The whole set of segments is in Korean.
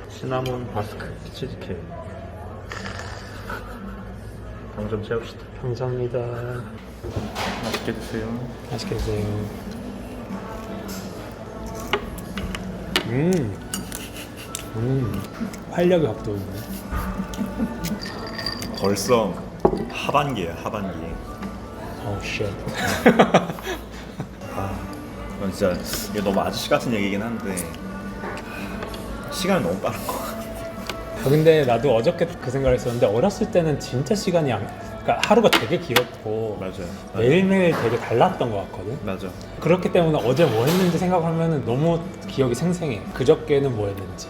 시나몬 바스크 치즈케이크. 방 좀 채웁시다. 감사합니다. 맛있게 드세요. 맛있게 드세요. 활력이 확 돋네. 벌써 하반기에요, 하반기. Oh shit. 이건 진짜 이게 너무 아저씨 같은 얘기긴 한데 시간이 너무 빠른 거 같아. 근데 나도 어저께 그 생각을 했었는데 어렸을 때는 진짜 시간이 그러니까 하루가 되게 길었고 맞아요. 매일매일 되게 달랐던 것 같거든. 맞아. 그렇기 때문에 어제 뭐 했는지 생각하면 너무 기억이 생생해. 그저께는 뭐 했는지.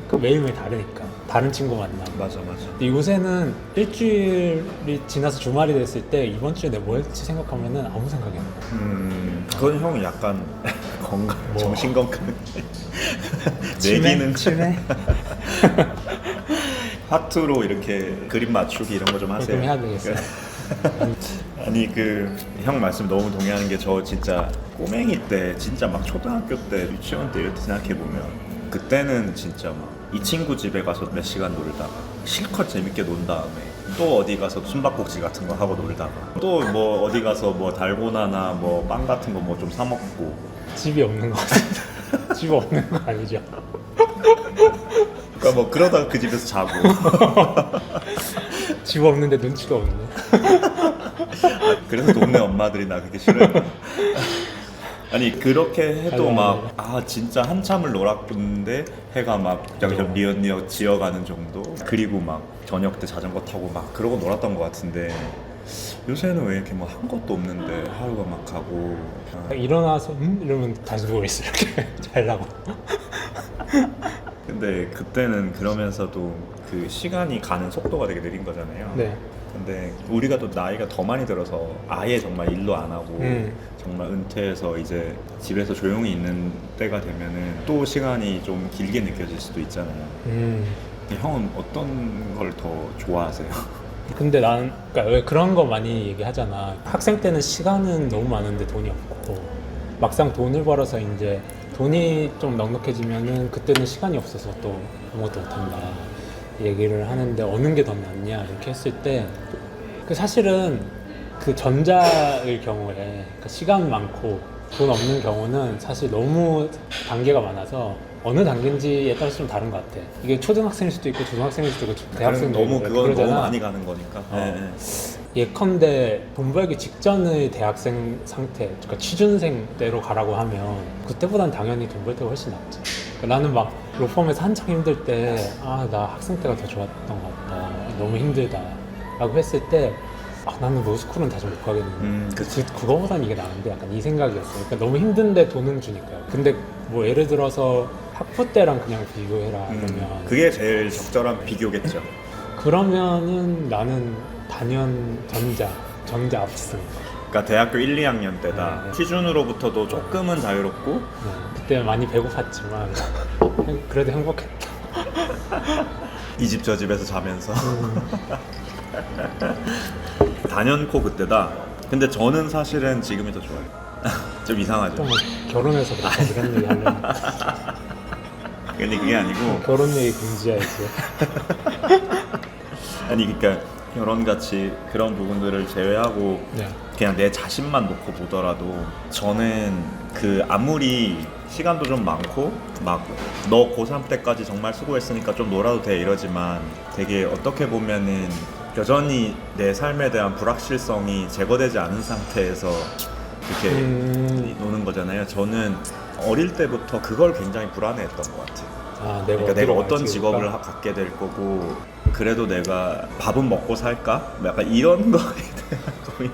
그 매일매일 다르니까. 다른 친구 만나. 맞아. 근데 요새는 일주일이 지나서 주말이 됐을 때 이번 주에 내가 뭐 했지 생각하면은 아무 생각이 안 나. 그건 형이 약간 건강, 뭐. 정신 건강, 내 치매? 기능, 치매? 하트로 이렇게 그림 맞추기 이런 거 좀 하세요. 좀 해야 되겠어요. 아니 그 형 말씀 너무 동의하는 게 저 진짜 꼬맹이 때 진짜 막 초등학교 때 유치원 때 이럴 때 생각해 보면 그때는 진짜 막 이 친구 집에 가서 몇 시간 놀다가 실컷 재밌게 논 다음에 또 어디 가서 숨바꼭질 같은 거 하고 놀다가 또 뭐 어디 가서 뭐 달고나나 뭐 빵 같은 거 뭐 좀 사 먹고. 집이 없는 거 같은데. 집 없는 거 아니죠? 그러니까 뭐 그러다가 그 집에서 자고. 집 없는데 눈치가 없네. 그래서 동네 엄마들이 나 그게 싫어요. 아니 그렇게 해도 아니, 막 아 진짜 한참을 놀았는데 해가 막 여기서 리엇리엇 지어가는 정도. 그리고 막 저녁 때 자전거 타고 막 그러고 놀았던 것 같은데 요새는 왜 이렇게 뭐 한 것도 없는데 하루가 막 가고. 일어나서 이러면 다시 누워있어 이렇게 잘라고. 근데 그때는 그러면서도 그 시간이 가는 속도가 되게 느린 거잖아요. 네. 근데 우리가 또 나이가 더 많이 들어서 아예 정말 일도 안 하고 정말 은퇴해서 이제 집에서 조용히 있는 때가 되면은 또 시간이 좀 길게 느껴질 수도 있잖아요. 형은 어떤 걸 더 좋아하세요? 근데 나는 그러니까 왜 그런 거 많이 얘기하잖아. 학생 때는 시간은 너무 많은데 돈이 없고 막상 돈을 벌어서 이제 돈이 좀 넉넉해지면은 그때는 시간이 없어서 또 아무것도 못한다 얘기를 하는데 어느 게 더 낫냐 이렇게 했을 때 그 사실은 그 전자일 경우에 그러니까 시간 많고 돈 없는 경우는 사실 너무 단계가 많아서 어느 단계인지에 따라서 좀 다른 것 같아. 이게 초등학생일 수도 있고 중학생일 수도 있고 대학생도 너무 있고 그건 그러잖아. 너무 많이 가는 거니까. 네. 예컨대 돈 벌기 직전의 대학생 상태, 그러니까 취준생 때로 가라고 하면 그때보단 당연히 돈 벌 때가 훨씬 낫지. 그러니까 나는 막 로펌에서 한창 힘들 때 아, 나 학생 때가 더 좋았던 것 같다. 너무 힘들다. 라고 했을 때 아, 나는 로스쿨은 다시 못 가겠는데 그거보단 이게 나은데 약간 이 생각이었어. 그러니까 너무 힘든데 돈은 주니까요. 근데 뭐 예를 들어서 학부 때랑 그냥 비교해라 그러면 그게 제일 적절한 비교겠죠. 그러면은 나는 단연 전자 앞선. 그러니까 대학교 1, 2학년 때다. 네. 취준으로부터도 조금은 자유롭고 그때 많이 배고팠지만 그래도 행복했다. 이 집 저 집에서 자면서 단연코 그때다. 근데 저는 사실은 지금이 더 좋아요. 좀 이상하죠. 또 뭐 결혼해서 그렇다 이런 얘기 하려면 근데 그게 아니고 결혼 얘기 금지해야지. 아니 그러니까 결혼같이 그런 부분들을 제외하고 네. 그냥 내 자신만 놓고 보더라도 저는 그 아무리 시간도 좀 많고 막 너 고3 때까지 정말 수고했으니까 좀 놀아도 돼 이러지만 되게 어떻게 보면은 여전히 내 삶에 대한 불확실성이 제거되지 않은 상태에서 이렇게 노는 거잖아요. 저는 어릴 때부터 그걸 굉장히 불안해했던 것 같아요. 아, 그러니까 내가 어떤 갈지 직업을 모를까? 갖게 될 거고 그래도 내가 밥은 먹고 살까? 약간 이런 거에 대한 고민.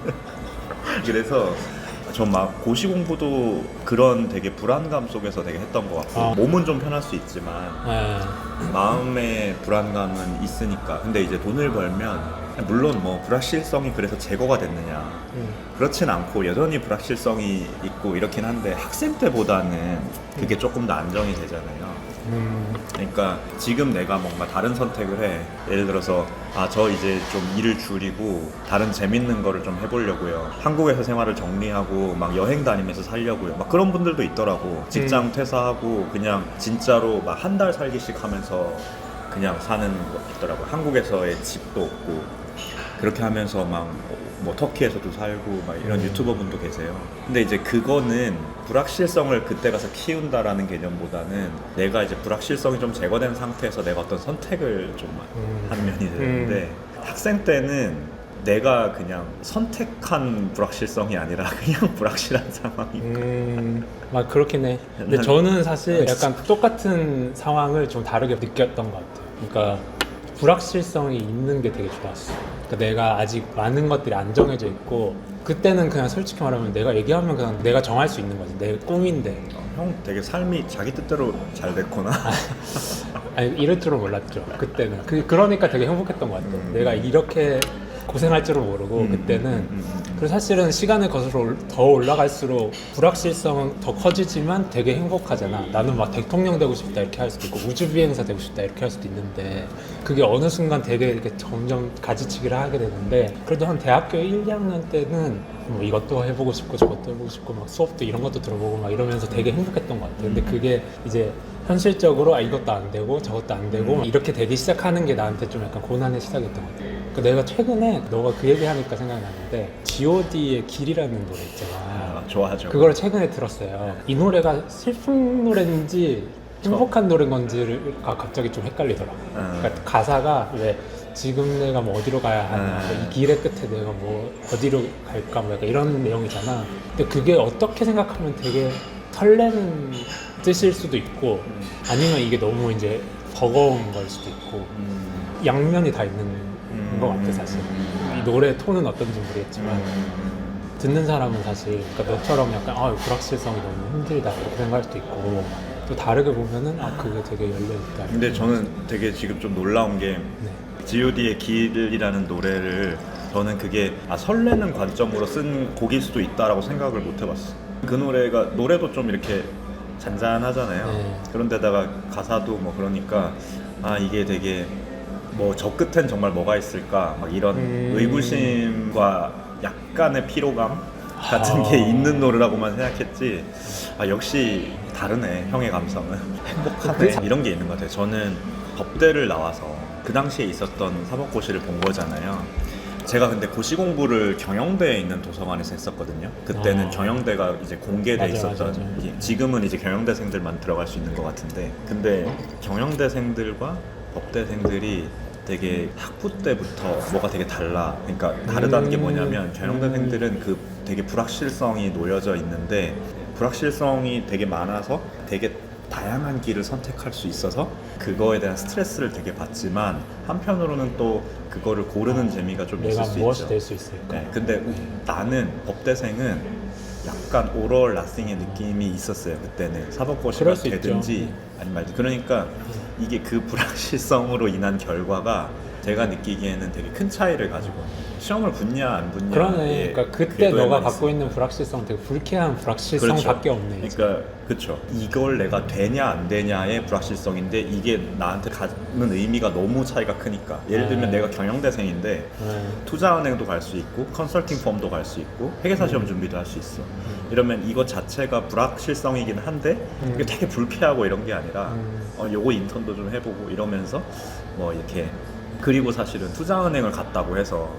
그래서 전 막 고시 공부도 그런 되게 불안감 속에서 되게 했던 것 같고 몸은 좀 편할 수 있지만 마음의 불안감은 있으니까. 근데 이제 돈을 벌면 물론 뭐 불확실성이 그래서 제거가 됐느냐 그렇진 않고 여전히 불확실성이 있고 이렇긴 한데 학생 때보다는 그게 조금 더 안정이 되잖아요. 그러니까 지금 내가 뭔가 다른 선택을 해. 예를 들어서 저 이제 좀 일을 줄이고 다른 재밌는 거를 좀 해보려고요. 한국에서 생활을 정리하고 막 여행 다니면서 살려고요. 막 그런 분들도 있더라고. 직장 퇴사하고 그냥 진짜로 막 한 달 살기씩 하면서 그냥 사는 거 있더라고. 한국에서의 집도 없고 그렇게 하면서 막 뭐 터키에서도 살고 막 이런 유튜버 분도 계세요. 근데 이제 그거는 불확실성을 그때 가서 키운다라는 개념보다는 내가 이제 불확실성이 좀 제거된 상태에서 내가 어떤 선택을 좀 하는 면이 되는데 학생 때는 내가 그냥 선택한 불확실성이 아니라 그냥 불확실한 상황이고. 막 그렇긴 해. 근데 저는 사실 약간 똑같은 상황을 좀 다르게 느꼈던 것 같아요. 그러니까 불확실성이 있는 게 되게 좋았어. 그러니까 내가 아직 많은 것들이 안 정해져 있고 그때는 그냥 솔직히 말하면 내가 얘기하면 그냥 내가 정할 수 있는 거지. 내 꿈인데. 형 되게 삶이 자기 뜻대로 잘 됐구나. 아니 이럴 줄은 몰랐죠. 그때는. 그러니까 되게 행복했던 것 같아요. 내가 이렇게 고생할 줄은 모르고 그때는 그리고 사실은 시간을 거슬러 더 올라갈수록 불확실성은 더 커지지만 되게 행복하잖아. 나는 막 대통령 되고 싶다 이렇게 할 수도 있고 우주비행사 되고 싶다 이렇게 할 수도 있는데 그게 어느 순간 되게 이렇게 점점 가지치기를 하게 되는데 그래도 한 대학교 1, 2학년 때는 뭐 이것도 해보고 싶고 저것도 해보고 싶고 막 수업도 이런 것도 들어보고 막 이러면서 되게 행복했던 것 같아요. 근데 그게 이제 현실적으로 이것도 안 되고 저것도 안 되고 이렇게 되기 시작하는 게 나한테 좀 약간 고난의 시작이었던 것 같아요. 그러니까 내가 최근에 너가 그 얘기하니까 생각이 나는데 G.O.D의 길이라는 노래 있잖아. 좋아하죠. 그걸 최근에 들었어요. 이 노래가 슬픈 노래인지 행복한 노래인 건지가 갑자기 좀 헷갈리더라고. 그러니까 가사가 왜 지금 내가 뭐 어디로 가야 하나, 이 길의 끝에 내가 뭐 어디로 갈까 뭐 약간 이런 내용이잖아. 근데 그게 어떻게 생각하면 되게 설레는 뜻일 수도 있고 아니면 이게 너무 이제 버거운 걸 수도 있고 양면이 다 있는 것 같아 사실. 이 노래 톤은 어떤지 모르겠지만 듣는 사람은 사실 그러니까 너처럼 약간 불확실성이 너무 힘들다 이렇게 생각할 수도 있고 또 다르게 보면은 그게 되게 열려있다. 근데 저는 되게 지금 좀 놀라운 게 G.O.D의 길이라는 노래를 저는 그게 설레는 관점으로 쓴 곡일 수도 있다라고 생각을 못 해봤어. 그 노래도 좀 이렇게 잔잔하잖아요. 네. 그런데다가 가사도 뭐 그러니까 이게 되게 뭐 저 끝엔 정말 뭐가 있을까 막 이런 의구심과 약간의 피로감 같은 게 있는 노래라고만 생각했지 역시 다르네 형의 감성은. 행복하네 이런 게 있는 것 같아요. 저는 법대를 나와서 그 당시에 있었던 사법고시를 본 거잖아요. 제가 근데 고시 공부를 경영대에 있는 도서관에서 했었거든요. 그때는 경영대가 이제 공개돼 있었던 맞아. 지금은 이제 경영대생들만 들어갈 수 있는 것 같은데 근데 경영대생들과 법대생들이 되게 학부 때부터 뭐가 되게 달라. 그러니까 다르다는 게 뭐냐면 경영대생들은 그 되게 불확실성이 놓여져 있는데 불확실성이 되게 많아서 되게 다양한 길을 선택할 수 있어서 그거에 대한 스트레스를 되게 받지만 한편으로는 또 그거를 고르는 재미가 좀 있을 수 있죠. 내가 무엇이 될 수 있을까? 네, 근데 나는 법대생은 약간 오럴 나싱의 느낌이 있었어요. 그때는 사법고시가 되든지 아니면 말든지. 그러니까 이게 그 불확실성으로 인한 결과가 제가 느끼기에는 되게 큰 차이를 가지고 시험을 붙냐 안 붙냐. 그러네. 그러니까 그때 너가 갖고 있는 불확실성은 되게 불쾌한 불확실성밖에 없네. 이제. 그러니까 그렇죠. 이걸 내가 되냐 안 되냐의 불확실성인데 이게 나한테 갖는 의미가 너무 차이가 크니까. 예를 들면 내가 경영대생인데 투자은행도 갈 수 있고 컨설팅 펌도 갈 수 있고 회계사 시험 준비도 할 수 있어. 이러면 이거 자체가 불확실성이긴 한데 이게 되게 불쾌하고 이런 게 아니라 요거 인턴도 좀 해보고 이러면서 뭐 이렇게. 그리고 사실은 투자은행을 갔다고 해서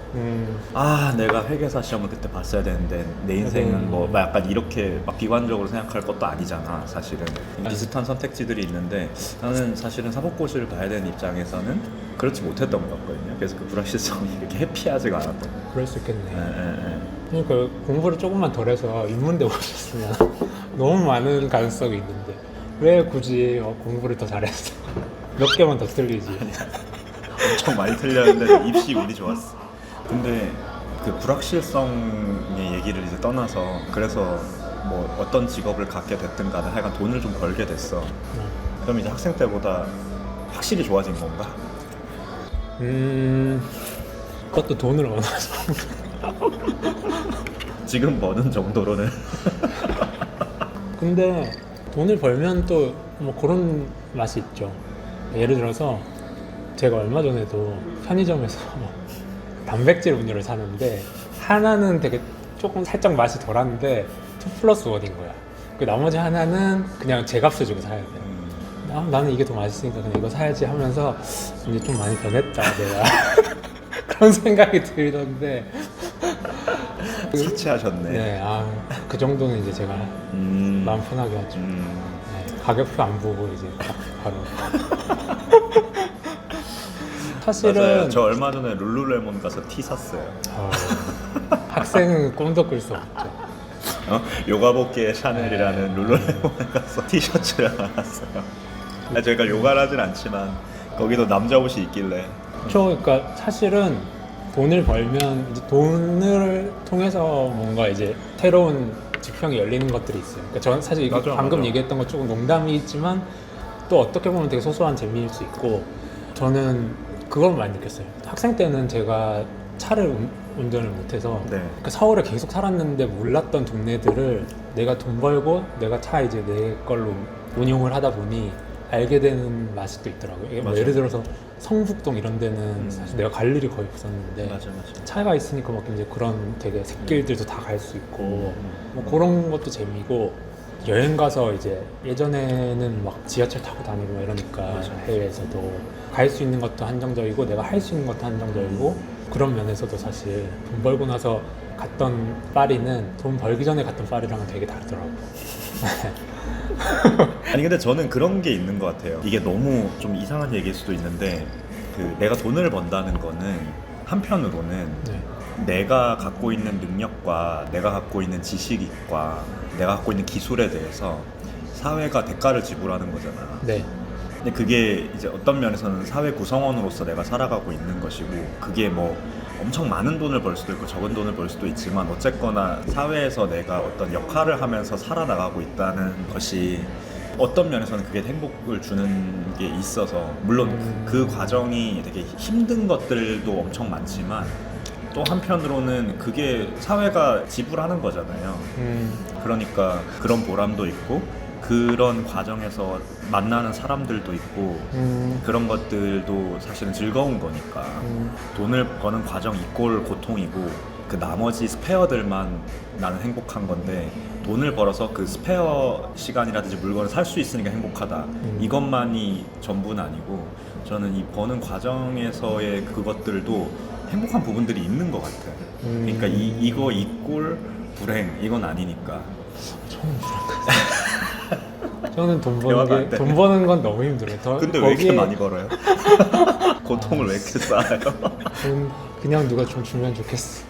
내가 회계사 시험을 그때 봤어야 되는데 내 인생은 뭐 약간 이렇게 막 비관적으로 생각할 것도 아니잖아. 사실은 비슷한 선택지들이 있는데 나는 사실은 사법고시를 봐야 되는 입장에서는 그렇지 못했던 것 같거든요. 그래서 그 불확실성이 이렇게 해피하지가 않았던 것 같아요. 그럴 수 있겠네. 그러니까 공부를 조금만 덜 해서 인문대 오셨으면 너무 많은 가능성이 있는데 왜 굳이 공부를 더 잘했어? 몇 개만 더 틀리지. 엄청 많이 틀렸는데 입시 운이 좋았어. 근데 그 불확실성의 얘기를 이제 떠나서 그래서 뭐 어떤 직업을 갖게 됐든 간에 하여간 돈을 좀 벌게 됐어. 그럼 이제 학생 때보다 확실히 좋아진 건가? 그것도 돈을 원하죠. 지금 버는 정도로는. 근데 돈을 벌면 또 뭐 그런 맛이 있죠. 예를 들어서 제가 얼마 전에도 편의점에서 단백질 음료를 사는데 하나는 되게 조금 살짝 맛이 덜한데 2+1인 거야. 그 나머지 하나는 그냥 제 값을 주고 사야 돼. 나는 이게 더 맛있으니까 그냥 이거 사야지 하면서 이제 좀 많이 변했다 내가 그런 생각이 들던데 사치하셨네. 네, 그 정도는 이제 제가 마음 편하게 하죠. 네, 가격표 안 보고 이제 바로 사실은 맞아요. 저 얼마 전에 룰루레몬 가서 티 샀어요. 학생은 꿈도 꿀 수 없죠. 요가복귀의 샤넬이라는 룰루레몬에 가서 티셔츠를 하나 샀어요. 저희가 요가를 하진 않지만 거기도 남자 옷이 있길래. 그러니까 사실은 돈을 벌면 이제 돈을 통해서 뭔가 이제 새로운 지평이 열리는 것들이 있어요. 그러니까 저는 사실 이게 방금 얘기했던 거 조금 농담이지만 또 어떻게 보면 되게 소소한 재미일 수 있고 저는 그걸 많이 느꼈어요. 학생 때는 제가 차를 운전을 못해서 그러니까 서울에 계속 살았는데 몰랐던 동네들을 내가 돈 벌고 내가 차 이제 내 걸로 운용을 하다 보니 알게 되는 맛이 또 있더라고요. 뭐 예를 들어서 성북동 이런 데는 사실 내가 갈 일이 거의 없었는데 차가 있으니까 막 이제 그런 되게 샛길들도 다 갈 수 있고 뭐 그런 것도 재미고 여행 가서 이제 예전에는 막 지하철 타고 다니고 이러니까 해외에서도 갈 수 있는 것도 한정적이고 내가 할 수 있는 것도 한정적이고 그런 면에서도 사실 돈 벌고 나서 갔던 파리는 돈 벌기 전에 갔던 파리랑은 되게 다르더라고요. 아니 근데 저는 그런 게 있는 것 같아요. 이게 너무 좀 이상한 얘기일 수도 있는데 내가 돈을 번다는 거는 한편으로는 내가 갖고 있는 능력과 내가 갖고 있는 지식과 내가 갖고 있는 기술에 대해서 사회가 대가를 지불하는 거잖아. 근데 그게 이제 어떤 면에서는 사회 구성원으로서 내가 살아가고 있는 것이고 그게 뭐 엄청 많은 돈을 벌 수도 있고 적은 돈을 벌 수도 있지만 어쨌거나 사회에서 내가 어떤 역할을 하면서 살아나가고 있다는 것이 어떤 면에서는 그게 행복을 주는 게 있어서 물론 그 과정이 되게 힘든 것들도 엄청 많지만 또 한편으로는 그게 사회가 지불하는 거잖아요. 그러니까 그런 보람도 있고 그런 과정에서 만나는 사람들도 있고 그런 것들도 사실은 즐거운 거니까 돈을 버는 과정 이꼴 고통이고 그 나머지 스페어들만 나는 행복한 건데 돈을 벌어서 그 스페어 시간이라든지 물건을 살 수 있으니까 행복하다 이것만이 전부는 아니고 저는 이 버는 과정에서의 그것들도 행복한 부분들이 있는 것 같아요. 그러니까 이거 이꼴 불행 이건 아니니까. 저는 돈 버는 건 너무 힘들어요. 근데 왜 이렇게 많이 벌어요? 고통을 왜 이렇게 쌓아요? 그냥 누가 좀 주면 좋겠어.